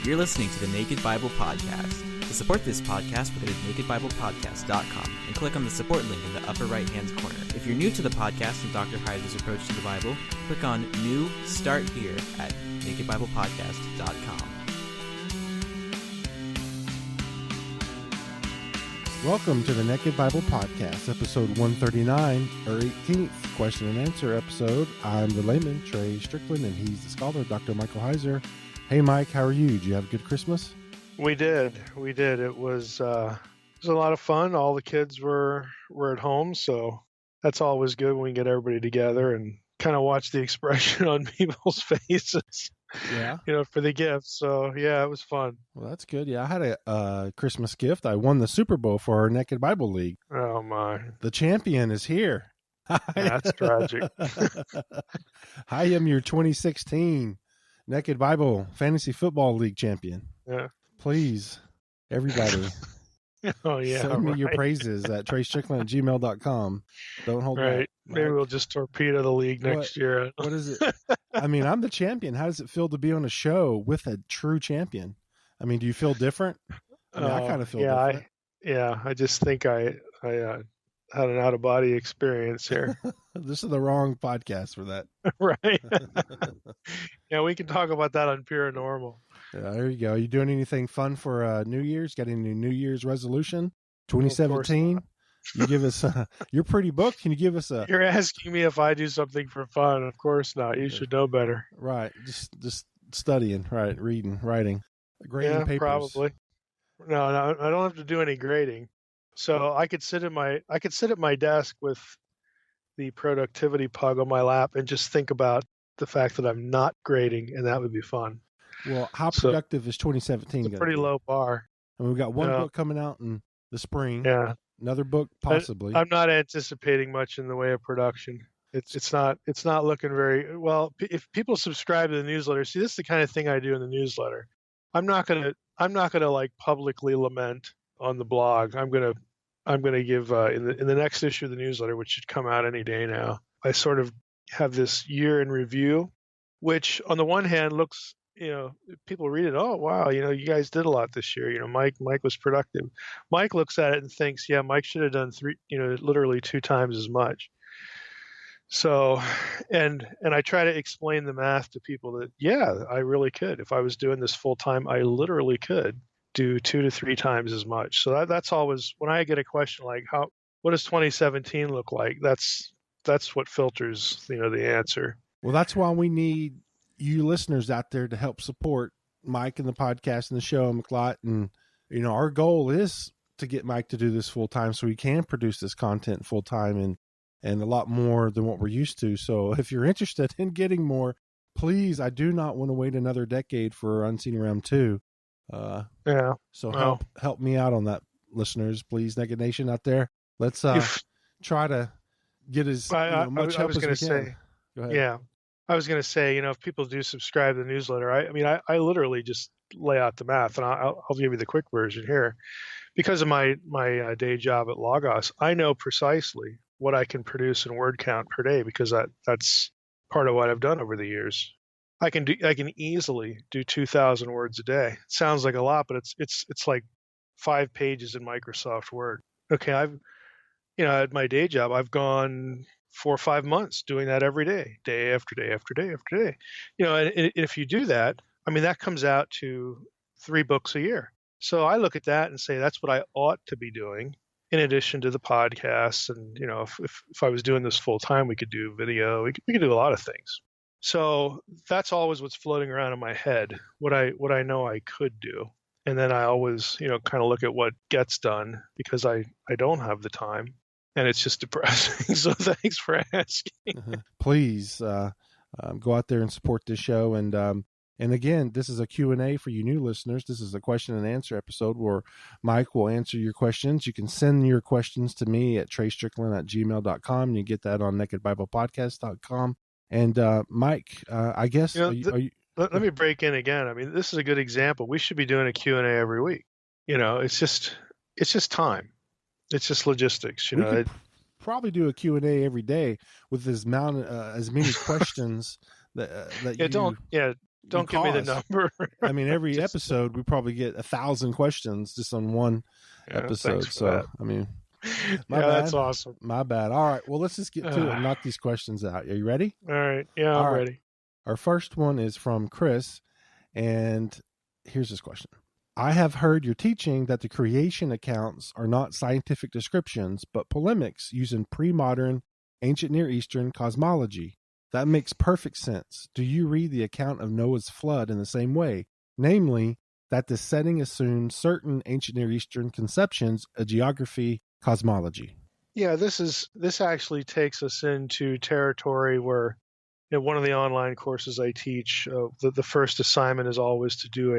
You're listening to the Naked Bible Podcast. To support this podcast, go to nakedbiblepodcast.com and click on the support link in the upper right-hand corner. If you're new to the podcast and Dr. Heiser's approach to the Bible, click on New Start Here at nakedbiblepodcast.com. Welcome to the Naked Bible Podcast, episode 139, or 18th question and answer episode. I'm the layman, Trey Strickland, and he's the scholar, Dr. Michael Heiser. Hey, Mike, how are you? Did you have a good Christmas? We did. It was a lot of fun. All the kids were at home, so that's always good when we get everybody together and kind of watch the expression on people's faces. Yeah. For the gifts. So, yeah, it was fun. Well, that's good. Yeah, I had a Christmas gift. I won the Super Bowl for our Naked Bible League. Oh, my. The champion is here. That's tragic. I am your 2016 Naked Bible Fantasy Football League champion. Yeah. Please, everybody. Oh, yeah. Send me your praises at treystrickland@gmail.com. Don't hold back. Right. Maybe we'll just torpedo the league next year. What is it? I mean, I'm the champion. How does it feel to be on a show with a true champion? I mean, do you feel different? I mean, I kind of feel different. I just think I had an out-of-body experience here. This is the wrong podcast for that. Right. Yeah, we can talk about that on Paranormal. Yeah, there you go. Are you doing anything fun for New Year's? Got any New Year's resolution? 2017? You give us you're pretty booked. Can you give us You're asking me if I do something for fun. Of course not. You should know better. Right. Just studying, right? Reading, writing, grading papers. Probably. No, I don't have to do any grading. So I could sit at my desk with the productivity pug on my lap and just think about the fact that I'm not grading, and that would be fun. Well, how productive is 2017? It's a pretty low bar. And we've got one book coming out in the spring. Yeah. Another book possibly. I'm not anticipating much in the way of production. It's not looking very well. If people subscribe to the newsletter, see, this is the kind of thing I do in the newsletter. I'm not gonna like publicly lament on the blog. I'm gonna give in the next issue of the newsletter, which should come out any day now. I sort of have this year in review, which on the one hand looks, people read it. Oh, wow. You guys did a lot this year. Mike was productive. Mike looks at it and thinks, yeah, Mike should have done literally 2 times as much. So, and I try to explain the math to people that, yeah, I really could. If I was doing this full time, I literally could do 2 to 3 times as much. So that's always, when I get a question like, what does 2017 look like? That's what filters, the answer. Well, that's why we need you listeners out there to help support Mike and the podcast and the show, McLeod. And, our goal is to get Mike to do this full time so he can produce this content full time and a lot more than what we're used to. So if you're interested in getting more, please, I do not want to wait another decade for Unseen Realm 2. Yeah. So help me out on that, listeners, please. Naked Nation out there. Let's try to get as much help as we can. Go ahead. Yeah. I was going to say, if people do subscribe to the newsletter, I literally just lay out the math, and I'll give you the quick version here. Because of my day job at Logos, I know precisely what I can produce in word count per day, because that's part of what I've done over the years. I can easily do 2,000 words a day. It sounds like a lot, but it's like 5 pages in Microsoft Word. Okay, at my day job, I've gone 4 or 5 months doing that every day after day after day after day. And if you do that, that comes out to 3 books a year. So I look at that and say that's what I ought to be doing, in addition to the podcasts. And if I was doing this full time, we could do video. We could do a lot of things. So that's always what's floating around in my head, what I know I could do. And then I always, kind of look at what gets done, because I don't have the time. And it's just depressing. So thanks for asking. Please go out there and support this show. And again, this is a Q&A for you new listeners. This is a question and answer episode where Mike will answer your questions. You can send your questions to me at treystrickland@gmail.com. You get that on nakedbiblepodcast.com. And Mike, I guess, let me break in again. This is a good example. We should be doing a Q&A every week. It's just time. It's just logistics. We could probably do a Q&A every day with as many questions that you. Don't give me the Because, number. I mean, every Just- episode we probably get 1,000 questions just on one Yeah, episode. thanks for So, that. I mean, my Yeah, bad. that's awesome. My bad. All right. Well, let's just get to it and knock these questions out. Are you ready? All right. Yeah, All I'm right. ready. Our first one is from Chris, and here's his question. I have heard your teaching that the creation accounts are not scientific descriptions, but polemics using pre-modern, ancient Near Eastern cosmology. That makes perfect sense. Do you read the account of Noah's flood in the same way? Namely, that the setting assumes certain ancient Near Eastern conceptions of geography, cosmology. Yeah, this actually takes us into territory where one of the online courses I teach, the first assignment is always to do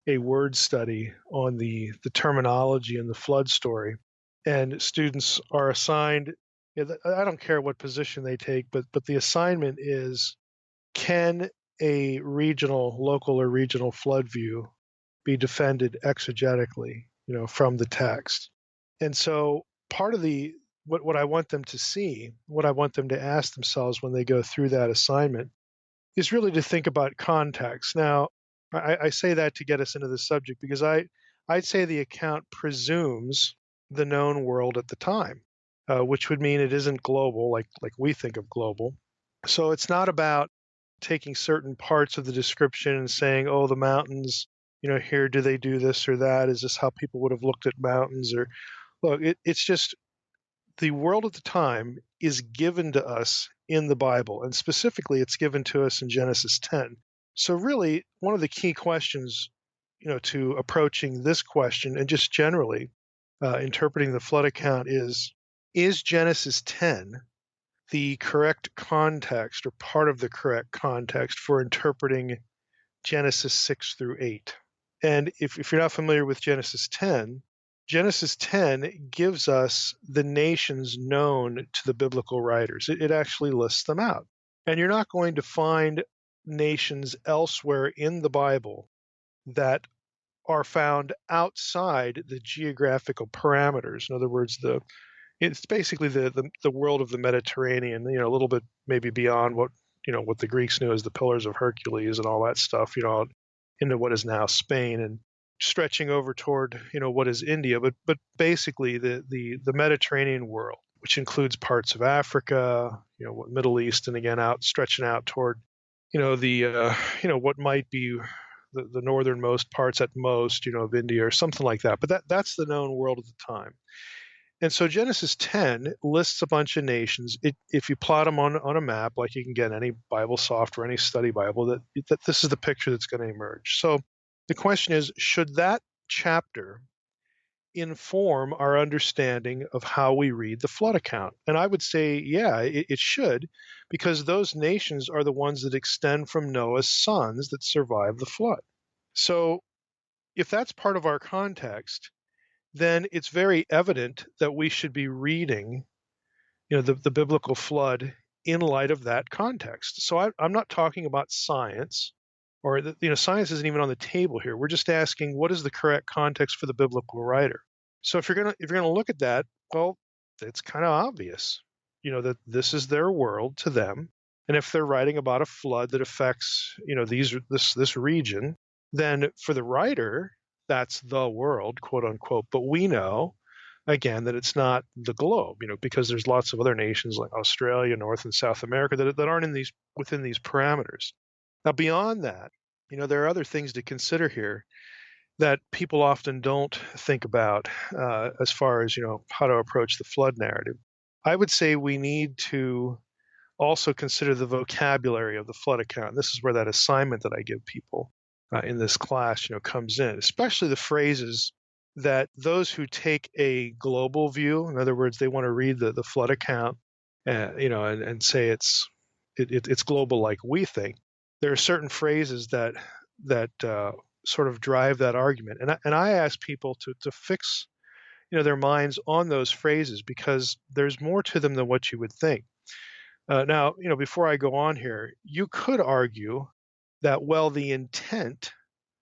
a word study on the terminology in the flood story. And students are assigned, I don't care what position they take, but the assignment is, can a local or regional flood view be defended exegetically, from the text? And so part of what I want them to see, what I want them to ask themselves when they go through that assignment is really to think about context. Now, I say that to get us into the subject because I'd say the account presumes the known world at the time, which would mean it isn't global like we think of global. So it's not about taking certain parts of the description and saying, oh, the mountains, here, do they do this or that? Is this how people would have looked at mountains? Or look, it's just the world at the time is given to us in the Bible, and specifically it's given to us in Genesis 10. So really, one of the key questions, to approaching this question and just generally interpreting the flood account is Genesis 10 the correct context or part of the correct context for interpreting Genesis 6 through 8? And if you're not familiar with Genesis 10 gives us the nations known to the biblical writers. It actually lists them out. And you're not going to find nations elsewhere in the Bible that are found outside the geographical parameters. In other words, it's basically the world of the Mediterranean, a little bit maybe beyond what the Greeks knew as the Pillars of Hercules and all that stuff, into what is now Spain and stretching over toward what is India, but basically the Mediterranean world, which includes parts of Africa, Middle East, and again stretching out toward the what might be the northernmost parts at most of India or something like that. But that's the known world at the time. And so Genesis 10 lists a bunch of nations. If you plot them on a map, like you can get any Bible software, any study Bible, that this is the picture that's going to emerge. So the question is, should that chapter inform our understanding of how we read the flood account? And I would say, yeah, it should, because those nations are the ones that extend from Noah's sons that survived the flood. So if that's part of our context, then it's very evident that we should be reading, the biblical flood in light of that context. So I'm not talking about science, or science isn't even on the table here. We're just asking, what is the correct context for the biblical writer? So if you're gonna look at that, well, it's kind of obvious, that this is their world to them, and if they're writing about a flood that affects, this region, then for the writer, that's the world, quote unquote. But we know, again, that it's not the globe, because there's lots of other nations like Australia, North and South America that aren't within these parameters. Now, beyond that, there are other things to consider here that people often don't think about as far as how to approach the flood narrative. I would say we need to also consider the vocabulary of the flood account. This is where that assignment that I give people in this class, comes in, especially the phrases that those who take a global view, in other words, they want to read the flood account, and say it's global like we think. There are certain phrases that sort of drive that argument, and I ask people to fix their minds on those phrases because there's more to them than what you would think. Now, before I go on here, you could argue that, well, the intent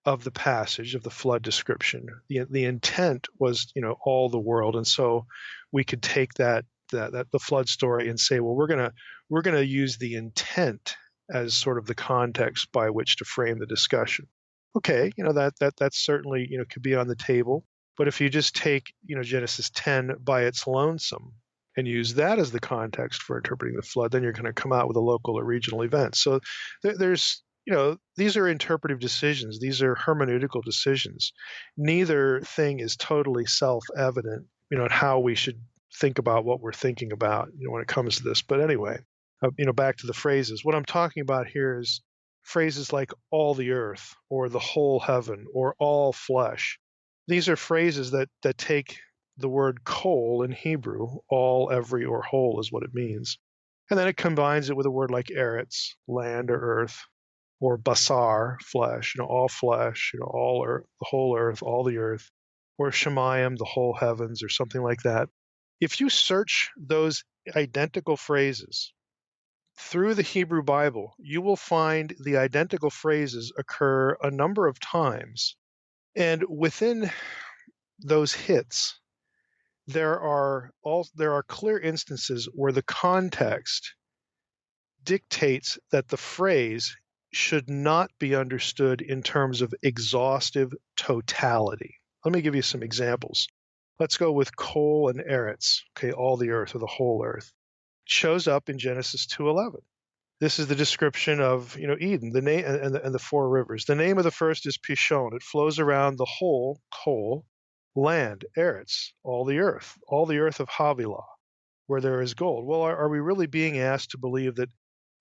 of the passage of the flood description, the intent was, all the world, and so we could take that the flood story and say, well, we're gonna use the intent as sort of the context by which to frame the discussion. Okay, that's certainly, could be on the table. But if you just take, Genesis 10 by its lonesome and use that as the context for interpreting the flood, then you're going to come out with a local or regional event. So there's, these are interpretive decisions. These are hermeneutical decisions. Neither thing is totally self-evident, at how we should think about what we're thinking about, when it comes to this. But anyway, back to the phrases. What I'm talking about here is phrases like all the earth or the whole heaven or all flesh. These are phrases that take the word kol in Hebrew, all, every, or whole is what it means. And then it combines it with a word like eretz, land or earth, or basar, flesh, all flesh, all earth, the whole earth, all the earth, or shemayim, the whole heavens, or something like that. If you search those identical phrases through the Hebrew Bible, you will find the identical phrases occur a number of times. And within those hits, there are clear instances where the context dictates that the phrase should not be understood in terms of exhaustive totality. Let me give you some examples. Let's go with kol and eretz, okay, all the earth or the whole earth. It shows up in Genesis 2:11. This is the description of Eden, the name and the four rivers. The name of the first is Pishon. It flows around the whole kol land, eretz, all the earth of Havilah, where there is gold. Well, are we really being asked to believe that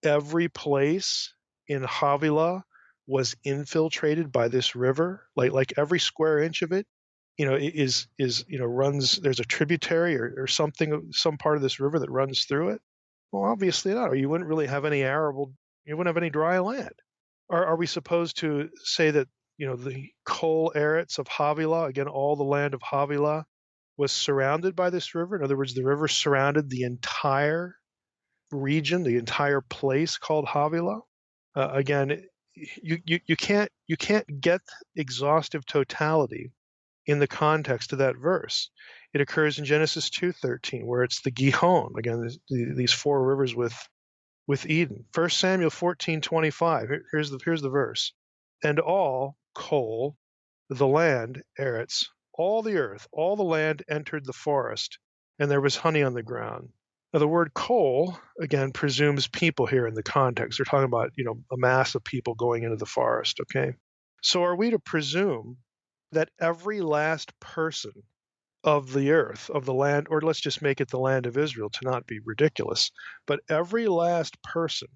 every place in Havilah was infiltrated by this river, like every square inch of it, runs? There's a tributary or something, some part of this river that runs through it. Well, obviously not. Or you wouldn't really have any arable. You wouldn't have any dry land. Are we supposed to say that the kol eretz of Havilah, again, all the land of Havilah, was surrounded by this river? In other words, the river surrounded the entire region, the entire place called Havilah. Again, you can't get exhaustive totality in the context of that verse. It occurs in Genesis 2:13, where it's the Gihon, again, these four rivers with Eden. 1 Samuel 14:25. Here's the verse. And all kol, the land, eretz, all the earth, all the land entered the forest, and there was honey on the ground. Now, the word kol, again, presumes people here in the context. They're talking about, a mass of people going into the forest, okay? So are we to presume that every last person of the earth, of the land, or let's just make it the land of Israel to not be ridiculous, but every last person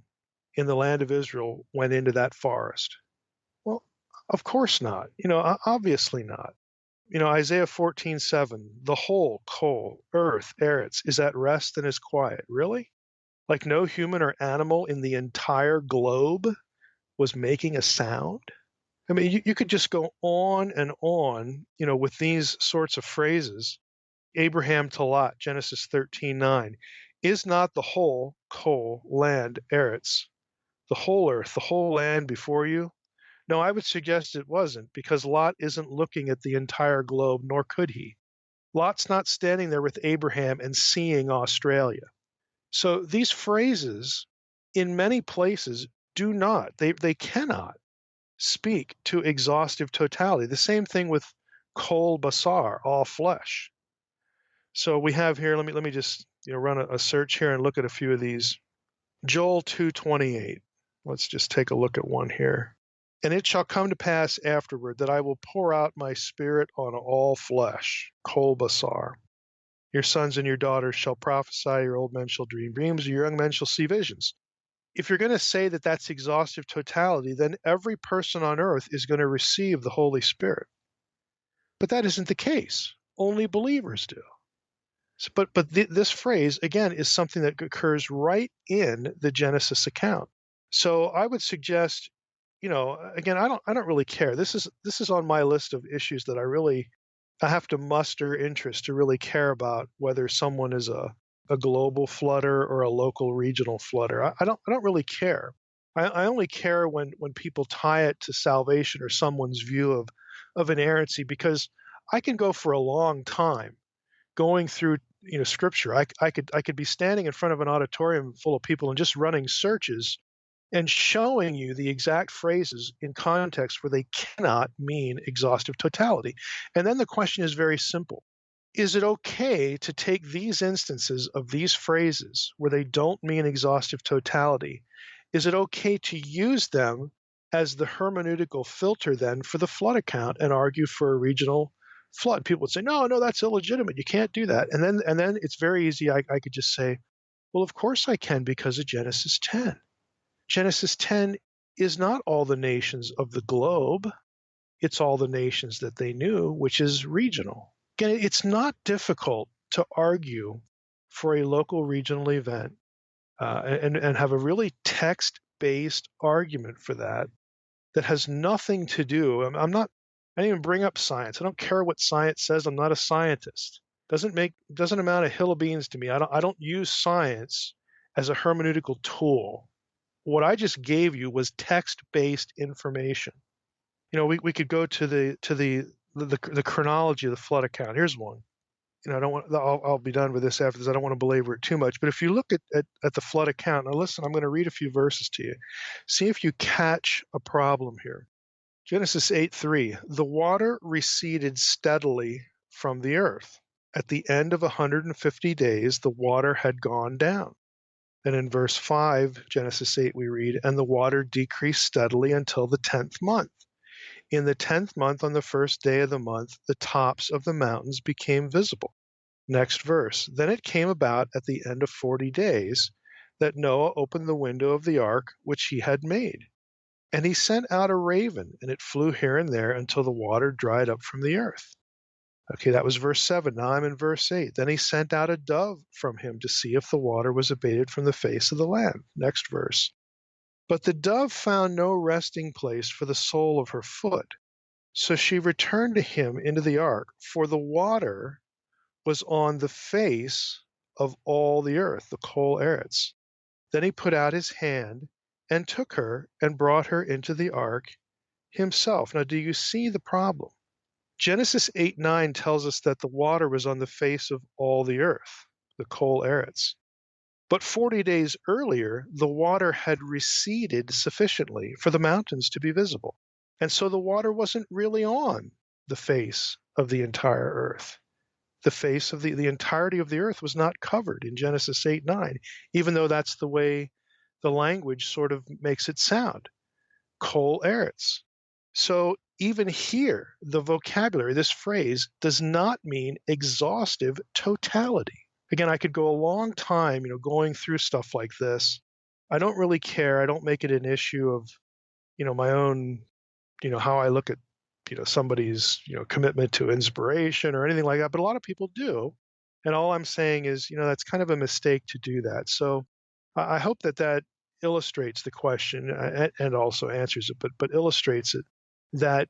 in the land of Israel went into that forest? Well, of course not. Obviously not. Isaiah 14:7, the whole kol, earth, eretz, is at rest and is quiet. Really? Like no human or animal in the entire globe was making a sound? I mean, you could just go on and on, with these sorts of phrases. Abraham to Lot, Genesis 13:9, is not the whole kol land eretz, the whole earth, the whole land before you? No, I would suggest it wasn't, because Lot isn't looking at the entire globe, nor could he. Lot's not standing there with Abraham and seeing Australia. So these phrases, in many places, they cannot speak to exhaustive totality. The same thing with kol basar, all flesh. So we have here, let me just run a search here and look at a few of these. Joel 2:28. Let's just take a look at one here. And it shall come to pass afterward that I will pour out my spirit on all flesh, kol basar. Your sons and your daughters shall prophesy, your old men shall dream dreams, your young men shall see visions. If you're going to say that that's exhaustive totality, then every person on earth is going to receive the Holy Spirit. But that isn't the case. Only believers do. But this phrase, again, is something that occurs right in the Genesis account. So I would suggest, again, I don't really care. This is on my list of issues that I have to muster interest to really care about whether someone is a global flooder or a local regional flooder. I don't really care. I only care when people tie it to salvation or someone's view of inerrancy, because I can go for a long time going through scripture. I could be standing in front of an auditorium full of people and just running searches and showing you the exact phrases in context where they cannot mean exhaustive totality. And then the question is very simple. Is it okay to take these instances of these phrases where they don't mean exhaustive totality? Is it okay to use them as the hermeneutical filter then for the flood account and argue for a regional flood? People would say, no, that's illegitimate. You can't do that. And then it's very easy. I could just say, well, of course I can because of Genesis 10. Genesis 10 is not all the nations of the globe. It's all the nations that they knew, which is regional. Again, it's not difficult to argue for a local regional event and have a really text-based argument for that has nothing to do. I didn't even bring up science. I don't care what science says. I'm not a scientist. Doesn't amount a hill of beans to me. I don't use science as a hermeneutical tool. What I just gave you was text-based information. We could go to the chronology of the flood account. Here's one. I don't want. I'll be done with this after this. I don't want to belabor it too much. But if you look at the flood account, now listen, I'm going to read a few verses to you. See if you catch a problem here. Genesis 8:3. The water receded steadily from the earth. At the end of 150 days, the water had gone down. Then in verse 5, Genesis 8, we read, and the water decreased steadily until the 10th month. In the 10th month, on the first day of the month, the tops of the mountains became visible. Next verse. Then it came about at the end of 40 days that Noah opened the window of the ark which he had made. And he sent out a raven, and it flew here and there until the water dried up from the earth. Okay, that was verse 7. Now I'm in verse 8. Then he sent out a dove from him to see if the water was abated from the face of the land. Next verse. But the dove found no resting place for the sole of her foot. So she returned to him into the ark, for the water was on the face of all the earth, the kol eretz. Then he put out his hand and took her and brought her into the ark himself. Now, do you see the problem? Genesis 8:9 tells us that the water was on the face of all the earth, the kol eretz. But 40 days earlier, the water had receded sufficiently for the mountains to be visible. And so the water wasn't really on the face of the entire earth. The face of the entirety of the earth was not covered in Genesis 8:9, even though that's the way the language sort of makes it sound. Kol eretz. So even here, the vocabulary, this phrase, does not mean exhaustive totality. Again, I could go a long time, going through stuff like this. I don't really care. I don't make it an issue of, my own, how I look at, somebody's, commitment to inspiration or anything like that. But a lot of people do. And all I'm saying is, that's kind of a mistake to do that. So I hope that illustrates the question and also answers it, but illustrates it that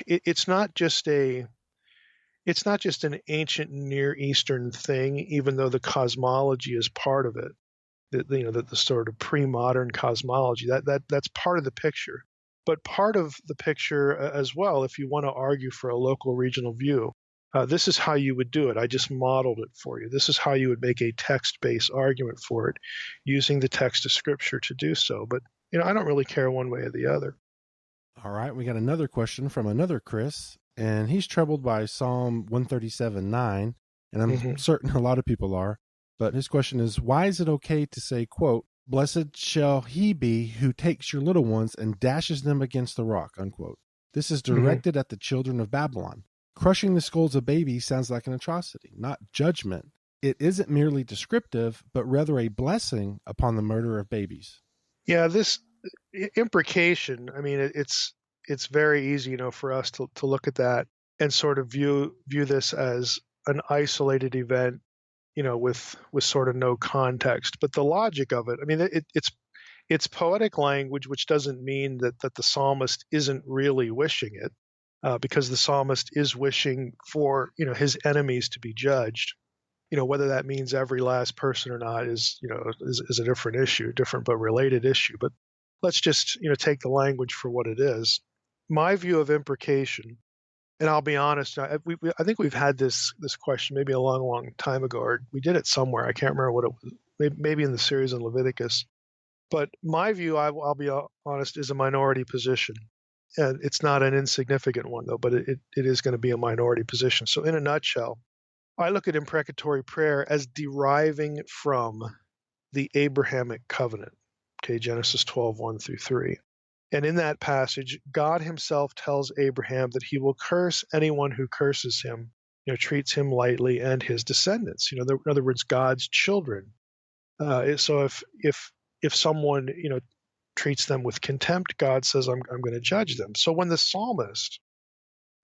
it's not just an ancient Near Eastern thing, even though the cosmology is part of it. The sort of pre-modern cosmology that's part of the picture. But part of the picture as well, if you want to argue for a local regional view, this is how you would do it. I just modeled it for you. This is how you would make a text-based argument for it, using the text of Scripture to do so. But I don't really care one way or the other. All right, we got another question from another Chris, and he's troubled by Psalm 137:9, and I'm certain a lot of people are. But his question is, why is it okay to say, quote, blessed shall he be who takes your little ones and dashes them against the rock, unquote. This is directed at the children of Babylon. Crushing the skulls of babies sounds like an atrocity, not judgment. It isn't merely descriptive, but rather a blessing upon the murder of babies. Yeah, this imprecation, I mean, it's very easy, for us to look at that and sort of view this as an isolated event, with sort of no context. But the logic of it, I mean, it's poetic language, which doesn't mean that the psalmist isn't really wishing it, because the psalmist is wishing for, his enemies to be judged. Whether that means every last person or not is a different issue, different but related issue. But let's just, take the language for what it is. My view of imprecation, and I'll be honest, I think we've had this question maybe a long, long time ago, or we did it somewhere. I can't remember what it was. Maybe in the series on Leviticus. But my view, I'll be honest, is a minority position. And it's not an insignificant one, though, but it is going to be a minority position. So, in a nutshell, I look at imprecatory prayer as deriving from the Abrahamic covenant, okay, Genesis 12, 1-3. And in that passage, God himself tells Abraham that he will curse anyone who curses him, treats him lightly, and his descendants, in other words, God's children. So if someone, treats them with contempt, God says, I'm going to judge them. So when the psalmist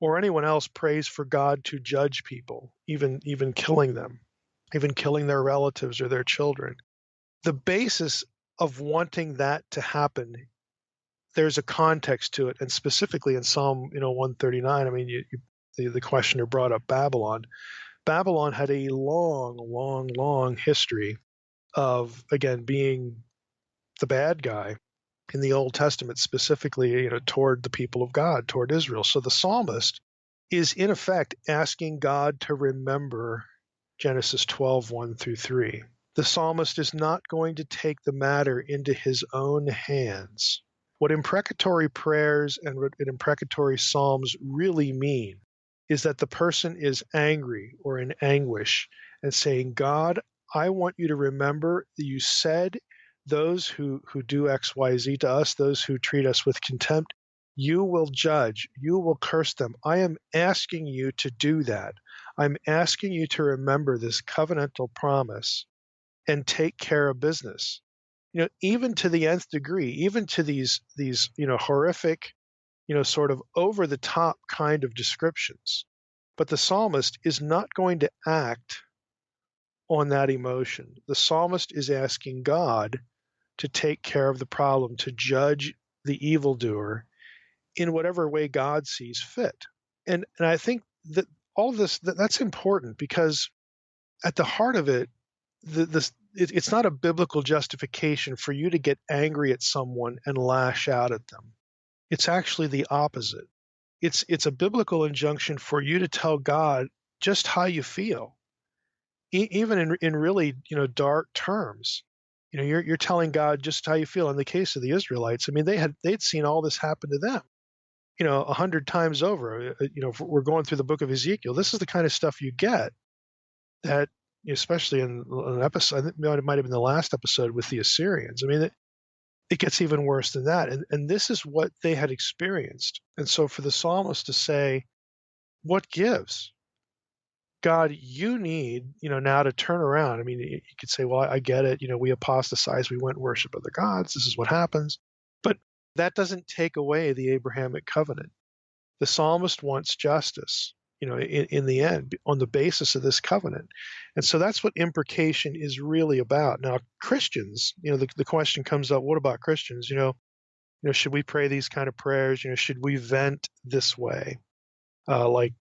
or anyone else prays for God to judge people, even killing them, even killing their relatives or their children, the basis of wanting that to happen, there's a context to it, and specifically in Psalm 139. I mean, the questioner brought up Babylon. Babylon had a long history of, again, being the bad guy in the Old Testament, specifically, toward the people of God, toward Israel. So the psalmist is in effect asking God to remember Genesis 12, 1-3. The psalmist is not going to take the matter into his own hands. What imprecatory prayers and imprecatory psalms really mean is that the person is angry or in anguish and saying, God, I want you to remember that you said those who do X, Y, Z to us, those who treat us with contempt, you will judge, you will curse them. I am asking you to do that. I'm asking you to remember this covenantal promise and take care of business. Even to the nth degree, even to these horrific, sort of over the top kind of descriptions. But the psalmist is not going to act on that emotion. The psalmist is asking God to take care of the problem, to judge the evildoer in whatever way God sees fit. And I think that all this, that's important, because at the heart of it, it's not a biblical justification for you to get angry at someone and lash out at them. It's actually the opposite. It's a biblical injunction for you to tell God just how you feel, even in really dark terms. You're telling God just how you feel. In the case of the Israelites, I mean, they'd seen all this happen to them, 100 times over. If we're going through the book of Ezekiel, this is the kind of stuff you get that, especially in an episode, I think it might have been the last episode with the Assyrians. I mean, it gets even worse than that. And this is what they had experienced. And so for the psalmist to say, what gives? God, you need, now to turn around. I mean, you could say, well, I get it. We apostatized. We went and worship other gods. This is what happens. But that doesn't take away the Abrahamic covenant. The psalmist wants justice, in the end, on the basis of this covenant. And so that's what imprecation is really about. Now, Christians, the question comes up, what about Christians? Should we pray these kind of prayers? Should we vent this way, like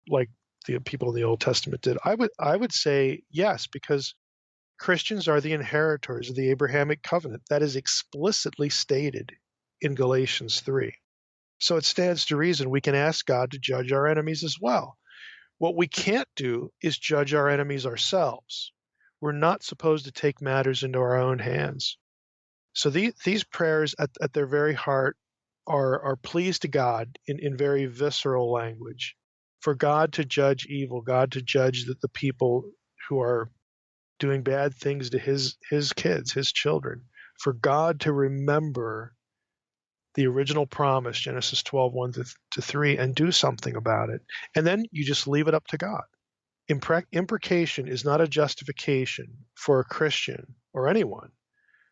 the people in the Old Testament did? I would say yes, because Christians are the inheritors of the Abrahamic covenant. That is explicitly stated in Galatians 3. So it stands to reason we can ask God to judge our enemies as well. What we can't do is judge our enemies ourselves. We're not supposed to take matters into our own hands. So these prayers at their very heart are pleas to God in very visceral language, for God to judge evil, God to judge the people who are doing bad things to his kids, his children, for God to remember the original promise, Genesis 12, 1-3, and do something about it. And then you just leave it up to God. Imprecation is not a justification for a Christian or anyone,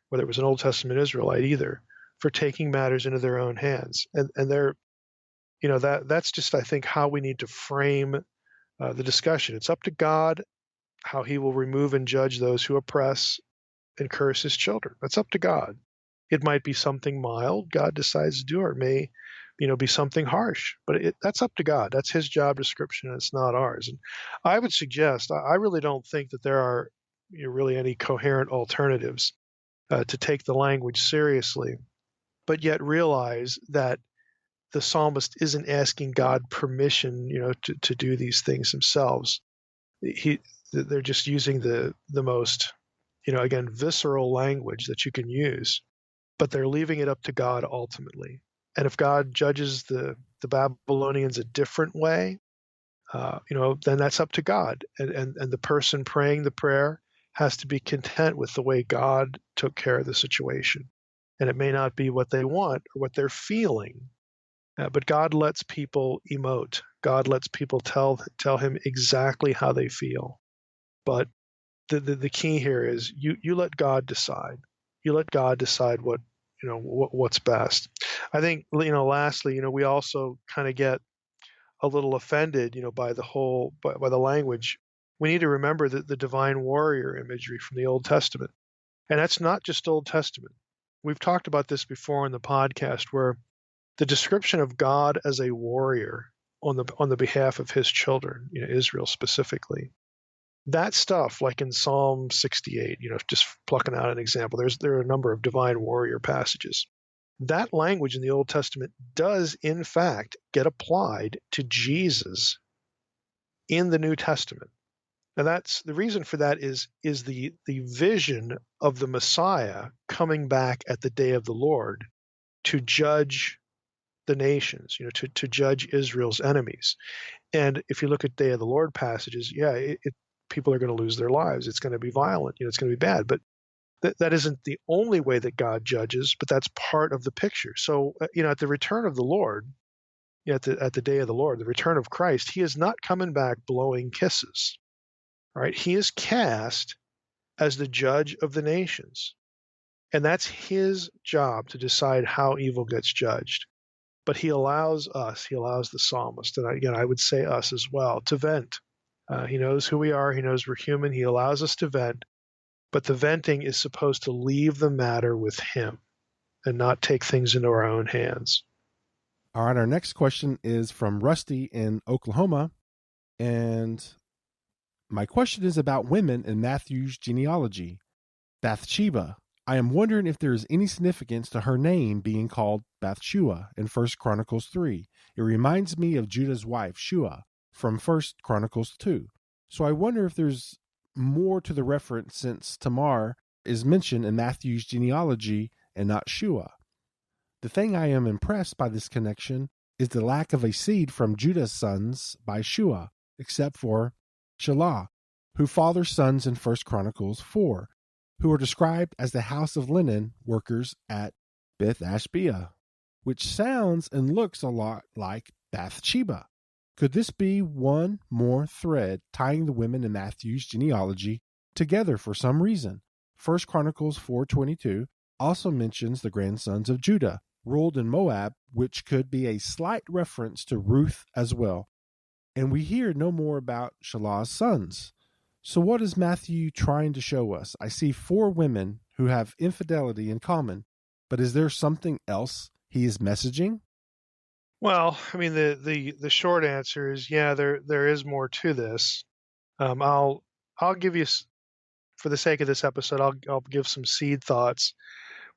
whether it was an Old Testament Israelite either, for taking matters into their own hands. And they're, that's just, I think, how we need to frame the discussion. It's up to God how he will remove and judge those who oppress and curse his children. That's up to God. It might be something mild God decides to do, or it may, be something harsh. But that's up to God. That's his job description, and it's not ours. And I would suggest, I really don't think that there are really any coherent alternatives to take the language seriously, but yet realize that the psalmist isn't asking God permission, to do these things themselves. They're just using the most, again, visceral language that you can use but they're leaving it up to God ultimately. And if God judges the Babylonians a different way, then that's up to God. And the person praying the prayer has to be content with the way God took care of the situation. And it may not be what they want or what they're feeling, but God lets people emote. God lets people tell him exactly how they feel. But the key here is you let God decide. You let God decide what's best. I think lastly, we also kind of get a little offended, by the language. We need to remember that the divine warrior imagery from the Old Testament, and that's not just Old Testament. We've talked about this before in the podcast, where the description of God as a warrior on the behalf of His children, Israel specifically. That stuff, like in Psalm 68, just plucking out an example, there are a number of divine warrior passages. That language in the Old Testament does, in fact, get applied to Jesus in the New Testament. And that's the reason for that is the vision of the Messiah coming back at the day of the Lord to judge the nations, to judge Israel's enemies. And if you look at Day of the Lord passages, people are going to lose their lives. It's going to be violent. It's going to be bad. But that isn't the only way that God judges, but that's part of the picture. So, at the return of the Lord, at the day of the Lord, the return of Christ, He is not coming back blowing kisses, right? He is cast as the judge of the nations. And that's His job to decide how evil gets judged. But He allows the psalmist, and again, I would say us as well, to vent. He knows who we are. He knows we're human. He allows us to vent. But the venting is supposed to leave the matter with Him and not take things into our own hands. All right, our next question is from Rusty in Oklahoma. And my question is about women in Matthew's genealogy. Bathsheba. I am wondering if there is any significance to her name being called Bathshua in 1 Chronicles 3. It reminds me of Judah's wife, Shua, from 1 Chronicles 2. So I wonder if there's more to the reference since Tamar is mentioned in Matthew's genealogy and not Shua. The thing I am impressed by this connection is the lack of a seed from Judah's sons by Shua, except for Shelah, who fathers sons in 1 Chronicles 4, who are described as the house of linen workers at Beth Ashbea, which sounds and looks a lot like Bathsheba. Could this be one more thread tying the women in Matthew's genealogy together for some reason? 1 Chronicles 4:22 also mentions the grandsons of Judah, ruled in Moab, which could be a slight reference to Ruth as well. And we hear no more about Shelah's sons. So what is Matthew trying to show us? I see 4 women who have infidelity in common, but is there something else he is messaging? Well, I mean, the short answer is, there is more to this. I'll give you, for the sake of this episode, I'll give some seed thoughts,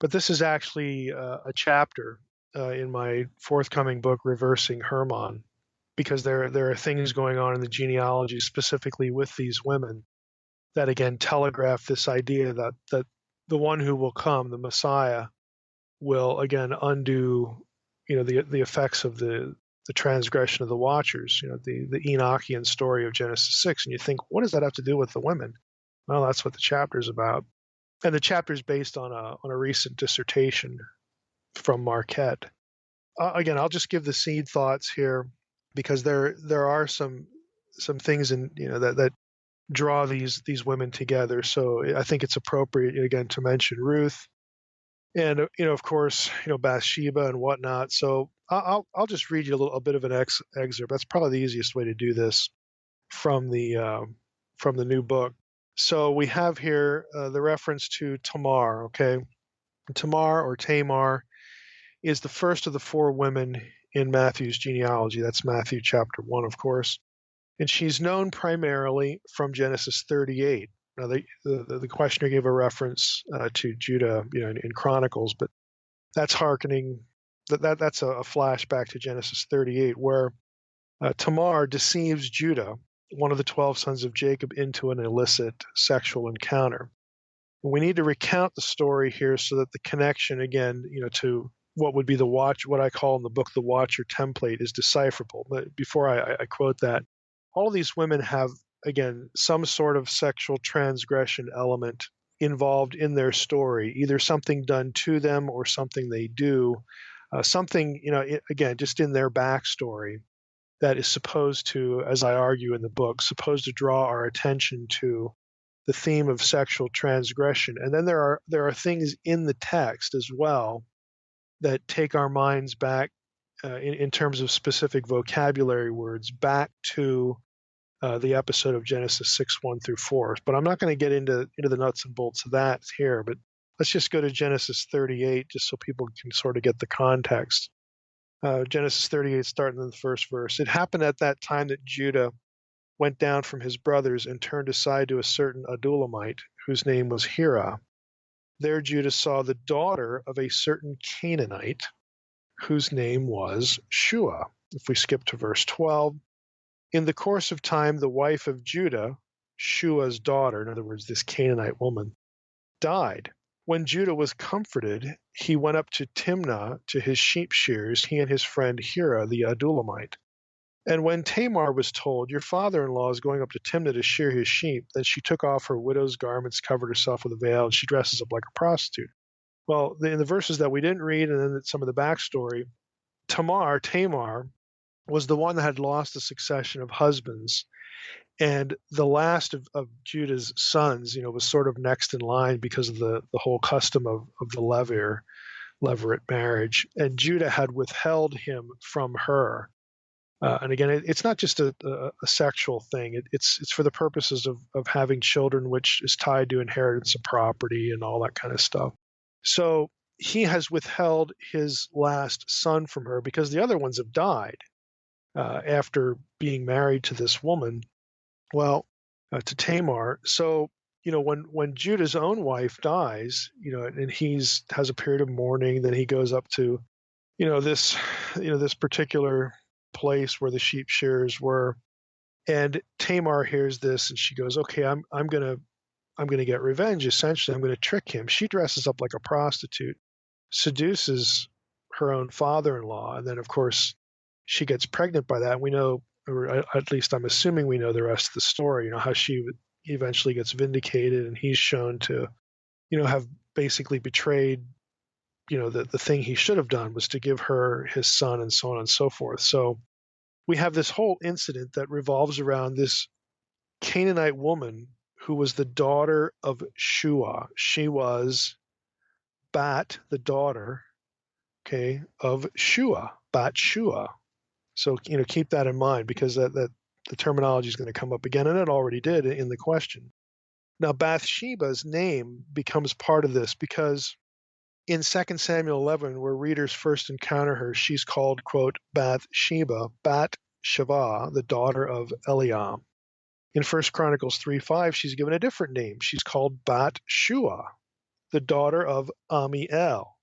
but this is actually a chapter in my forthcoming book, Reversing Hermon, because there are things going on in the genealogy specifically with these women that again telegraph this idea that the one who will come, the Messiah, will again undo the effects of the transgression of the Watchers, the Enochian story of Genesis 6. And you think, what does that have to do with the women? Well, that's what the chapter is about. And the chapter is based on a recent dissertation from Marquette. Again, I'll just give the seed thoughts here because there are some things in that draw these women together. So I think it's appropriate again to mention Ruth, and of course Bathsheba and whatnot. So I'll just read you a bit of an excerpt. That's probably the easiest way to do this from the new book. So we have here the reference to Tamar. Okay, Tamar or Tamar is the first of the 4 women in Matthew's genealogy. That's Matthew chapter 1, of course, and she's known primarily from Genesis 38. Now, the questioner gave a reference to Judah, in Chronicles, but that's hearkening. That's a flashback to Genesis 38, where Tamar deceives Judah, one of the 12 sons of Jacob, into an illicit sexual encounter. We need to recount the story here so that the connection, again, to what would be what I call in the book the Watcher template, is decipherable. But before I quote that, all of these women have, again, some sort of sexual transgression element involved in their story, either something done to them or something they do, something, again, just in their backstory that is supposed to, as I argue in the book, supposed to draw our attention to the theme of sexual transgression. And then there are things in the text as well that take our minds back in terms of specific vocabulary words back to the episode of Genesis 6:1-4. But I'm not going to get into the nuts and bolts of that here, but let's just go to Genesis 38 just so people can sort of get the context. Genesis 38, starting in the first verse. It happened at that time that Judah went down from his brothers and turned aside to a certain Adullamite, whose name was Hira. There Judah saw the daughter of a certain Canaanite, whose name was Shua. If we skip to verse 12, in the course of time, the wife of Judah, Shua's daughter, in other words, this Canaanite woman, died. When Judah was comforted, he went up to Timnah to his sheep shears, he and his friend Hira the Adullamite. And when Tamar was told, your father-in-law is going up to Timnah to shear his sheep, then she took off her widow's garments, covered herself with a veil, and she dresses up like a prostitute. Well, in the verses that we didn't read, and then some of the backstory, Tamar, was the one that had lost a succession of husbands. And the last of Judah's sons, was sort of next in line because of the whole custom of the levirate marriage. And Judah had withheld him from her. And again, it's not just a sexual thing. It's for the purposes of having children, which is tied to inheritance of property and all that kind of stuff. So he has withheld his last son from her because the other ones have died after being married to this woman. Well, to Tamar. So, when Judah's own wife dies, and has a period of mourning, then he goes up to, this particular place where the sheep shearers were, and Tamar hears this and she goes, okay, I'm gonna get revenge. Essentially, I'm gonna trick him. She dresses up like a prostitute, seduces her own father-in-law, and then of course she gets pregnant by that. We know, or at least I'm assuming we know the rest of the story, how she eventually gets vindicated and he's shown to, have basically betrayed, the thing he should have done was to give her his son and so on and so forth. So we have this whole incident that revolves around this Canaanite woman who was the daughter of Shua. She was Bat, the daughter, of Shua, Bat Shua. So, keep that in mind because that the terminology is going to come up again, and it already did in the question. Now, Bathsheba's name becomes part of this because in 2 Samuel 11, where readers first encounter her, she's called, quote, Bathsheba, Bat-Sheva, the daughter of Eliam. In 1 Chronicles 3:5, she's given a different name. She's called Bat-Shua, the daughter of Amiel.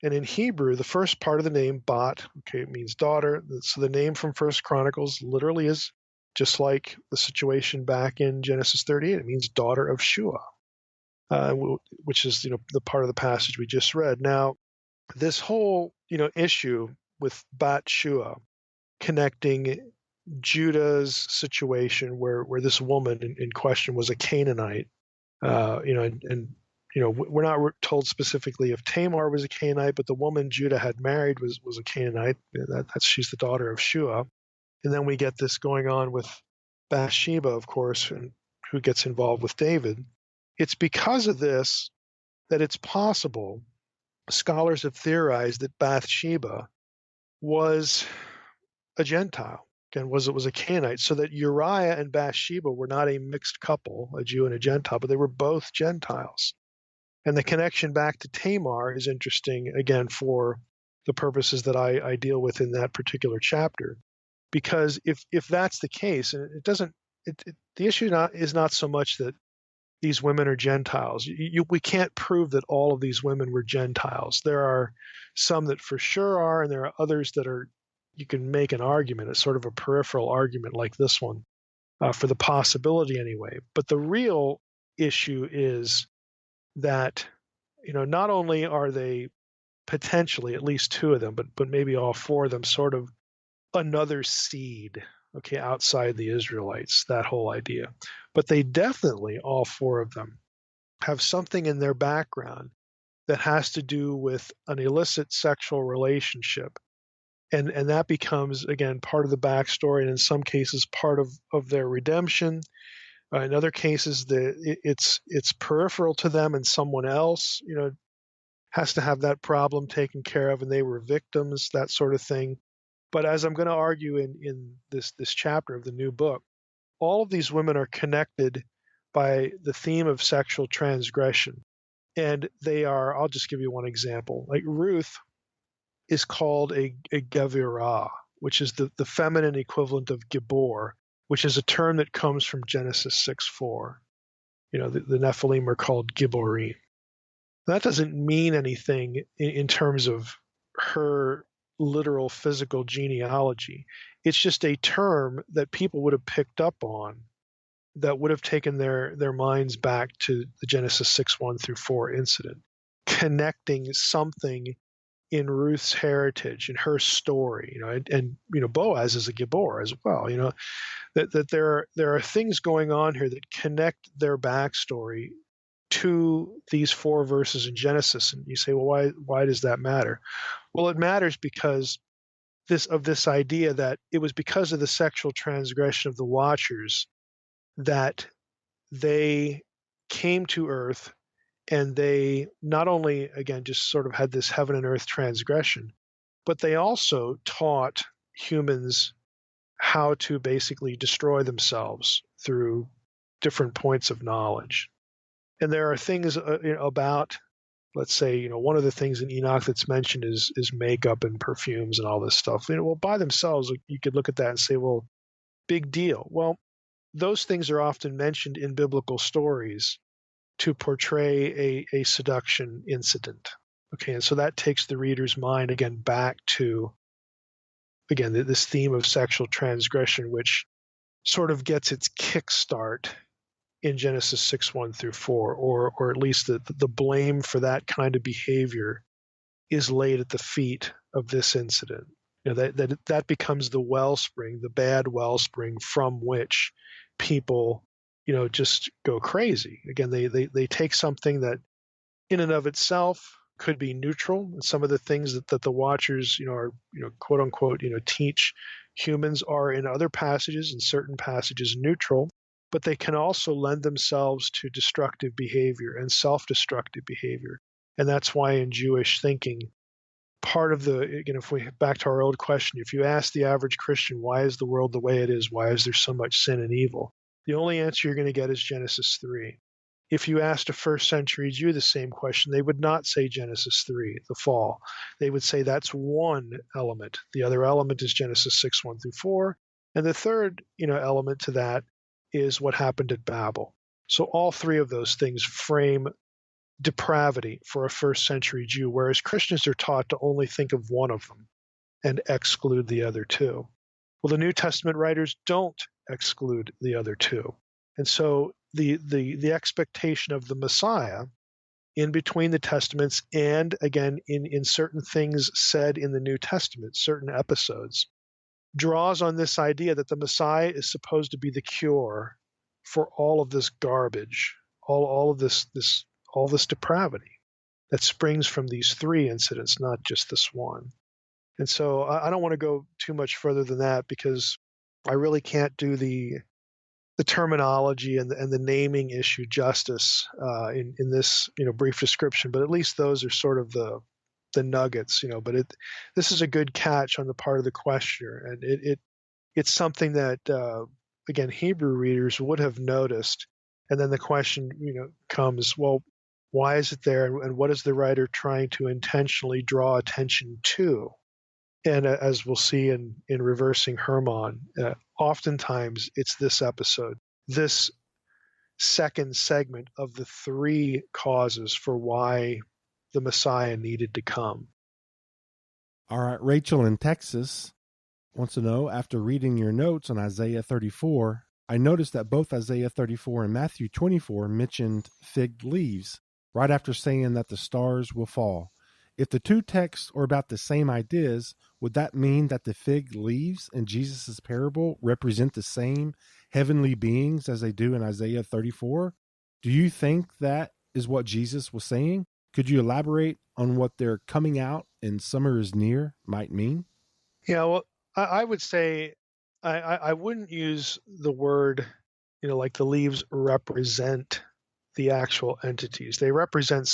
And in Hebrew, the first part of the name, Bat, it means daughter. So the name from 1 Chronicles literally is just like the situation back in Genesis 38. It means daughter of Shua, which is, the part of the passage we just read. Now, this whole, issue with Bat Shua connecting Judah's situation where this woman in question was a Canaanite, we're not told specifically if Tamar was a Canaanite, but the woman Judah had married was a Canaanite. She's the daughter of Shua. And then we get this going on with Bathsheba, of course, and who gets involved with David. It's because of this that it's possible, scholars have theorized that Bathsheba was a Gentile. Again, was a Canaanite, so that Uriah and Bathsheba were not a mixed couple, a Jew and a Gentile, but they were both Gentiles. And the connection back to Tamar is interesting, again, for the purposes that I deal with in that particular chapter. Because if that's the case, and the issue is not so much that these women are Gentiles. We can't prove that all of these women were Gentiles. There are some that for sure are, and there are others that are, you can make an argument, it's sort of a peripheral argument like this one, for the possibility anyway. But the real issue is that, not only are they potentially, at least two of them, but maybe all four of them, sort of another seed, okay, outside the Israelites, that whole idea. But they definitely, all four of them, have something in their background that has to do with an illicit sexual relationship. And that becomes, again, part of the backstory, and in some cases part of their redemption. In other cases, it's peripheral to them, and someone else, has to have that problem taken care of, and they were victims, that sort of thing. But as I'm going to argue in this chapter of the new book, all of these women are connected by the theme of sexual transgression. And they are, I'll just give you one example. Like Ruth is called a Gevirah, which is the feminine equivalent of Gibor, which is a term that comes from Genesis 6:4. The Nephilim are called Giborim. That doesn't mean anything in terms of her literal physical genealogy. It's just a term that people would have picked up on that would have taken their minds back to the Genesis 6:1-4 incident, connecting something in Ruth's heritage, in her story, and Boaz is a Gibor as well, that there are things going on here that connect their backstory to these 4 verses in Genesis. And you say, well, why does that matter? Well, it matters because this idea that it was because of the sexual transgression of the Watchers that they came to earth, and they not only, again, just sort of had this heaven and earth transgression, but they also taught humans how to basically destroy themselves through different points of knowledge. And there are things about, let's say, one of the things in Enoch that's mentioned is makeup and perfumes and all this stuff. Well, by themselves, you could look at that and say, well, big deal. Well, those things are often mentioned in biblical stories to portray a seduction incident. Okay, and so that takes the reader's mind again back to, again, this theme of sexual transgression, which sort of gets its kickstart in Genesis 6:1-4, or at least the blame for that kind of behavior is laid at the feet of this incident. That becomes the wellspring, the bad wellspring from which people just go crazy. Again, they take something that in and of itself could be neutral. And some of the things that the Watchers, are, quote unquote, teach humans are in other passages, in certain passages, neutral, but they can also lend themselves to destructive behavior and self-destructive behavior. And that's why in Jewish thinking, part of if we back to our old question, if you ask the average Christian, why is the world the way it is? Why is there so much sin and evil? The only answer you're going to get is Genesis 3. If you asked a first century Jew the same question, they would not say Genesis 3, the fall. They would say that's one element. The other element is Genesis 6:1-4. And the third, element to that is what happened at Babel. So all three of those things frame depravity for a first century Jew, whereas Christians are taught to only think of one of them and exclude the other two. Well, the New Testament writers don't exclude the other two. And so the expectation of the Messiah in between the Testaments, and again in certain things said in the New Testament, certain episodes, draws on this idea that the Messiah is supposed to be the cure for all of this garbage, all of this depravity that springs from these 3 incidents, not just this one. And so I don't want to go too much further than that, because I really can't do the terminology and the naming issue justice in this brief description. But at least those are sort of the nuggets, But this is a good catch on the part of the questioner, and it's something that again, Hebrew readers would have noticed. And then the question comes, well, why is it there, and what is the writer trying to intentionally draw attention to? And as we'll see in Reversing Hermon, oftentimes it's this episode, this second segment of the 3 causes for why the Messiah needed to come. All right, Rachel in Texas wants to know, after reading your notes on Isaiah 34, I noticed that both Isaiah 34 and Matthew 24 mentioned fig leaves. right after saying that the stars will fall. If the two texts are about the same ideas, would that mean that the fig leaves in Jesus' parable represent the same heavenly beings as they do in Isaiah 34? Do you think that is what Jesus was saying? Could you elaborate on what their coming out and summer is near might mean? Yeah, well, I would say I wouldn't use the word, like the leaves represent the actual entities. They represent